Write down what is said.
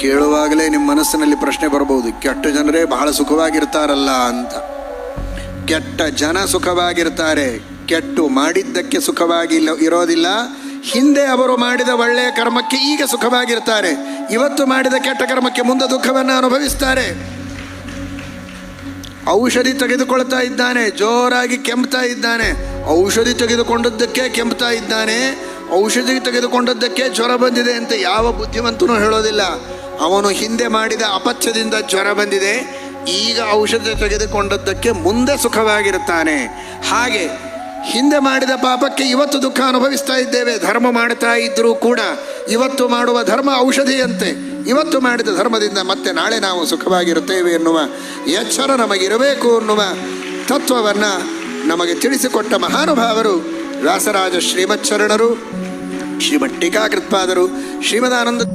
ಕೇಳುವಾಗಲೇ ನಿಮ್ಮ ಮನಸ್ಸಿನಲ್ಲಿ ಪ್ರಶ್ನೆ ಬರಬಹುದು, ಕೆಟ್ಟ ಜನರೇ ಬಹಳ ಸುಖವಾಗಿರ್ತಾರಲ್ಲ ಅಂತ. ಕೆಟ್ಟ ಜನ ಸುಖವಾಗಿರ್ತಾರೆ, ಕೆಟ್ಟು ಮಾಡಿದ್ದಕ್ಕೆ ಸುಖವಾಗಿ ಇರೋದಿಲ್ಲ. ಹಿಂದೆ ಅವರು ಮಾಡಿದ ಒಳ್ಳೆಯ ಕರ್ಮಕ್ಕೆ ಈಗ ಸುಖವಾಗಿರ್ತಾರೆ, ಇವತ್ತು ಮಾಡಿದ ಕೆಟ್ಟ ಕರ್ಮಕ್ಕೆ ಮುಂದೆ ದುಃಖವನ್ನು ಅನುಭವಿಸ್ತಾರೆ. ಔಷಧಿ ತೆಗೆದುಕೊಳ್ತಾ ಇದ್ದಾನೆ, ಜೋರಾಗಿ ಕೆಮ್ತಾ ಇದ್ದಾನೆ. ಔಷಧಿ ತೆಗೆದುಕೊಂಡದ್ದಕ್ಕೆ ಕೆಮ್ತಾ ಇದ್ದಾನೆ, ಔಷಧಿ ತೆಗೆದುಕೊಂಡದ್ದಕ್ಕೆ ಜ್ವರ ಬಂದಿದೆ ಅಂತ ಯಾವ ಬುದ್ಧಿವಂತನೂ ಹೇಳೋದಿಲ್ಲ. ಅವನು ಹಿಂದೆ ಮಾಡಿದ ಅಪಥ್ಯದಿಂದ ಜ್ವರ ಬಂದಿದೆ, ಈಗ ಔಷಧಿ ತೆಗೆದುಕೊಂಡದ್ದಕ್ಕೆ ಮುಂದೆ ಸುಖವಾಗಿರುತ್ತಾನೆ. ಹಾಗೆ ಹಿಂದೆ ಮಾಡಿದ ಪಾಪಕ್ಕೆ ಇವತ್ತು ದುಃಖ ಅನುಭವಿಸ್ತಾ ಇದ್ದೇವೆ. ಧರ್ಮ ಮಾಡ್ತಾ ಇದ್ದರೂ ಕೂಡ ಇವತ್ತು ಮಾಡುವ ಧರ್ಮ ಔಷಧಿಯಂತೆ. ಇವತ್ತು ಮಾಡಿದ ಧರ್ಮದಿಂದ ಮತ್ತೆ ನಾಳೆ ನಾವು ಸುಖವಾಗಿರುತ್ತೇವೆ ಎನ್ನುವ ಎಚ್ಚರ ನಮಗಿರಬೇಕು ಎನ್ನುವ ತತ್ವವನ್ನು ನಮಗೆ ತಿಳಿಸಿಕೊಟ್ಟ ಮಹಾನುಭಾವರು ವ್ಯಾಸರಾಜ ಶ್ರೀಮಚ್ಚರಣರು, ಶ್ರೀಮಠ್ ಟೀಕಾಕೃತ್ಪಾದರು, ಶ್ರೀಮದಾನಂದ